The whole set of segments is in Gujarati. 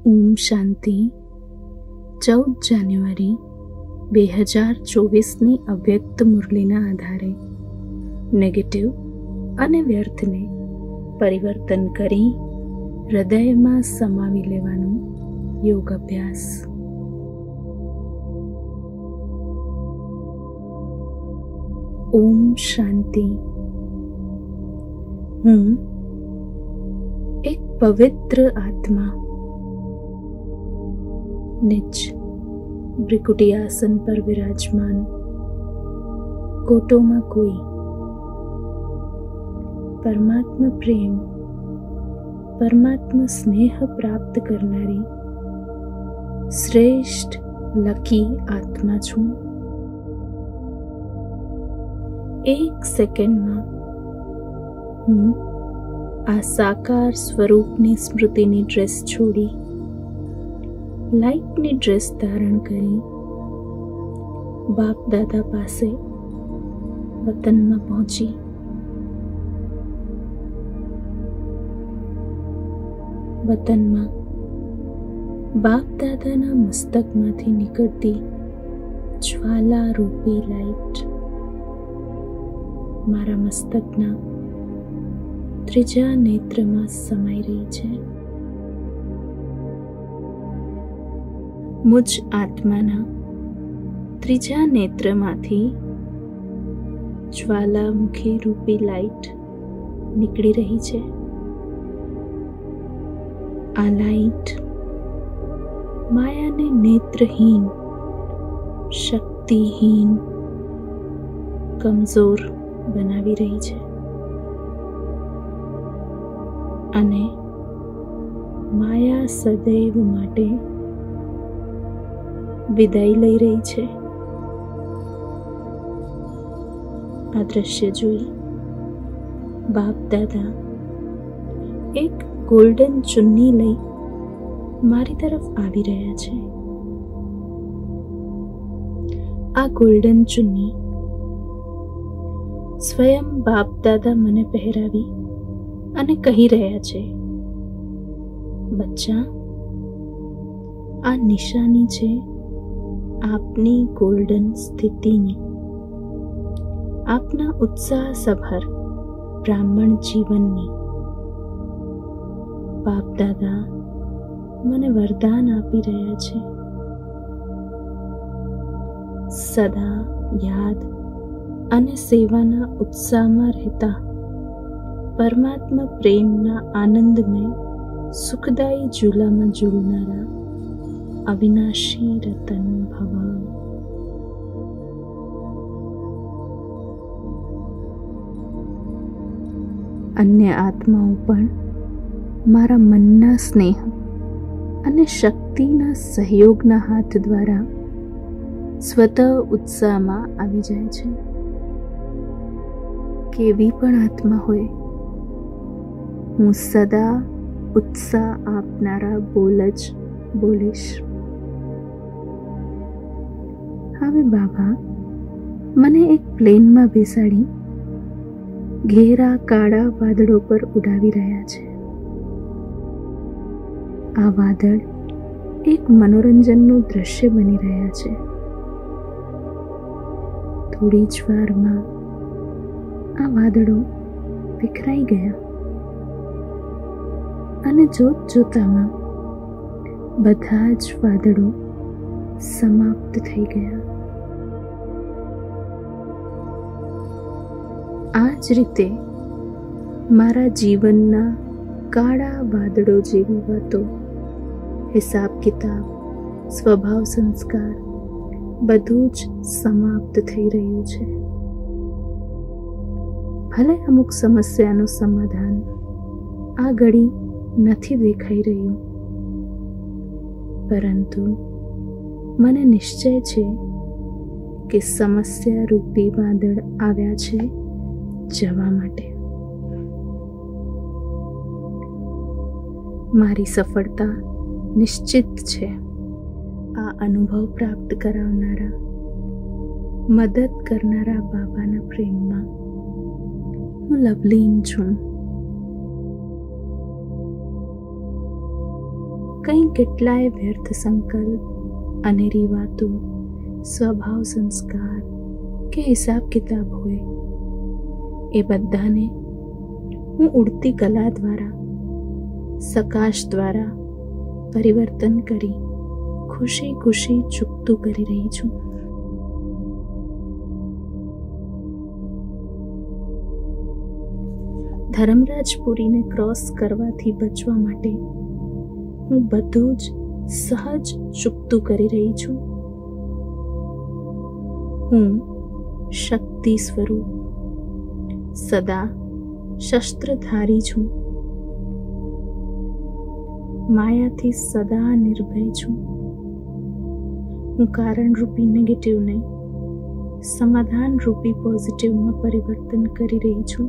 ઓમ શાંતિ. 14 જાન્યુઆરી 2024ની અવ્યક્ત મુરલીના આધારે નેગેટિવ અને વ્યર્થને પરિવર્તન કરી હૃદયમાં સમાવી લેવાનો યોગ અભ્યાસ. ઓમ શાંતિ. હું એક પવિત્ર આત્મા નિજ ભ્રિકુટી આસન પર વિરાજમાન, કોટોમાં કોઈ પરમાત્મા પ્રેમ, પરમાત્મા સ્નેહ પ્રાપ્ત કરનારી શ્રેષ્ઠ લકી આત્મા છું. એક સેકન્ડમાં હું આ સાકાર સ્વરૂપની સ્મૃતિની ડ્રેસ છોડી લાઇટની ડ્રેસ ધારણ કરી બાપ દાદા પાસે વતનમાં પહોંચી વતનમાં બાપ દાદાના મસ્તકમાંથી નીકળતી જ્વાલા રૂપી લાઇટ મારા મસ્તકના ત્રીજા નેત્રમાં સમાઈ રહી છે. મુજ આત્માના ત્રીજા નેત્રમાંથી જ્વાલામુખી રૂપી લાઇટ નીકળી રહી છે. આ લાઇટ માયાને નેત્રહીન, શક્તિહીન, કમજોર બનાવી રહી છે અને માયા સદૈવ માટે વિદાય લઈ રહી છે. આ દ્રશ્ય જોઈ બાપ દાદા એક ગોલ્ડન ચુન્ની લઈ મારી તરફ આવી રહ્યા છે. આ ગોલ્ડન ચુન્ની સ્વયં બાપ દાદા મને પહેરાવી અને કહી રહ્યા છે, બચ્ચા, આ નિશાની છે આપની ગોલ્ડન સ્થિતિની, આપના ઉત્સાહસભર બ્રાહ્મણ જીવનની. બાપ દાદા મને વરદાન આપી રહ્યા છે, સદા યાદ અને સેવાના ઉત્સાહમાં રહેતા પરમાત્મા પ્રેમના આનંદમય સુખદાયી ઝૂલામાં ઝૂલનારા અવિનાશી રતન ભવ. અન્ય આત્માઓ પણ મારા મનના સ્નેહ અને શક્તિના સહયોગના હાથ દ્વારા સ્વતઃ ઉત્સાહમાં આવી જાય છે. કેવી પણ આત્મા હોય, હું સદા ઉત્સાહ આપનારા બોલ જ બોલીશ. હવે બાબા મને એક પ્લેનમાં બેસાડી ઘેરા કાળા વાદળો પર ઉડાવી રહ્યા છે. આ વાદળ એક મનોરંજનનું દ્રશ્ય બની રહ્યા છે. થોડી જ વારમાં આ વાદળો વિખરાઈ ગયા અને જોત જોતામાં બધા જ વાદળો સમાપ્ત થઈ ગયા. આ જ રીતે મારા જીવનના કાળા વાદળો જેવી વાતો, હિસાબ કિતાબ, સ્વભાવ સંસ્કાર બધું જ સમાપ્ત થઈ રહ્યું છે. ભલે અમુક સમસ્યાનું સમાધાન આ ઘડી નથી દેખાઈ રહ્યું, પરંતુ મને નિશ્ચય છે કે સમસ્યા રૂપી વાદળ આવ્યા છે જવા માટે. મારી સફળતા નિશ્ચિત છે. આ અનુભવ પ્રાપ્ત કરાવનારા, મદદ કરનારા બાબાના પ્રેમમાં હું લવલીન છું. કંઈ કેટલાય વ્યર્થ સંકલ્પ, અનેરી વાતો, સ્વભાવ, સંસ્કાર કે હિસાબ કિતાબ હોય, એ બધાને હું ઉડતી કલા દ્વારા, સકાશ દ્વારા પરિવર્તન કરી ખુશી ખુશી ચૂકતું કરી રહી છું. ધર્મરાજપુરીને ક્રોસ કરવાથી બચવા માટે હું બધું જ સહજ ચૂકતું કરી રહી છું. હું શક્તિ સ્વરૂપ, સદા શસ્ત્રધારી છું. માયાથી સદા નિર્ભય છું. હું કારણરૂપી નેગેટિવને સમાધાનરૂપી પોઝિટિવમાં પરિવર્તન કરી રહી છું.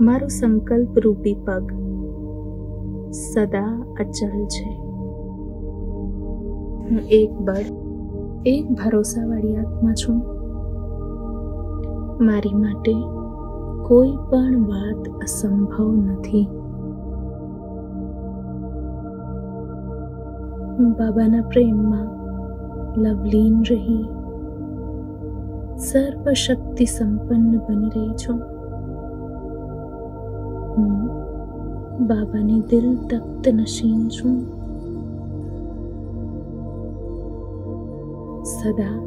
મારો સંકલ્પ રૂપી પગ સદા અચલ છે. હું એક બળ, એક ભરોસાવાળી આત્મા છું. મારી માટે કોઈ પણ વાત અસંભવ નથી. હું બાબાના પ્રેમમાં લવલીન રહી સર્વશક્તિ સંપન્ન બની રહી છું. હું બાબાની દિલ તખ્ત નશીન છું. સદા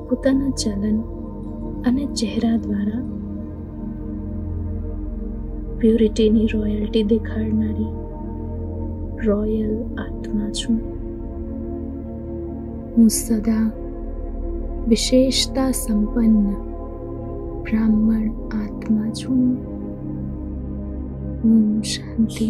પોતાના ચલન અને ચહેરા દ્વારા પ્યુરિટીની રોયલ્ટી દેખાડનારી રોયલ આત્મા છું. હું સદા વિશેષતા સંપન્ન બ્રાહ્મણ આત્મા છું. ઓમ શાંતિ.